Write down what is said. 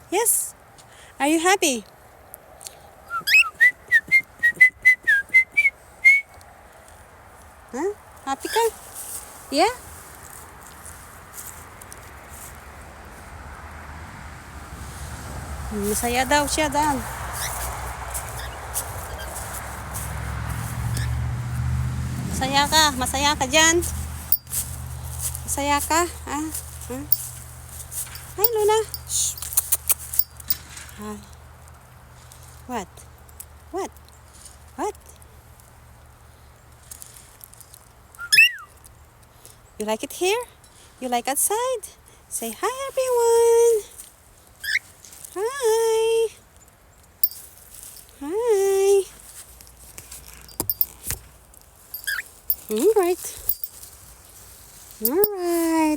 Yes. Are you happy? Huh? Happy ka? Yeah? Masaya daw siya dan. Masaya ka dyan. Masaya ka? Ah? Huh? Hi, Luna. Shh. Hi. What? What? What? You like it here? You like outside? Say hi, everyone. Hi. Hi. All right. All right.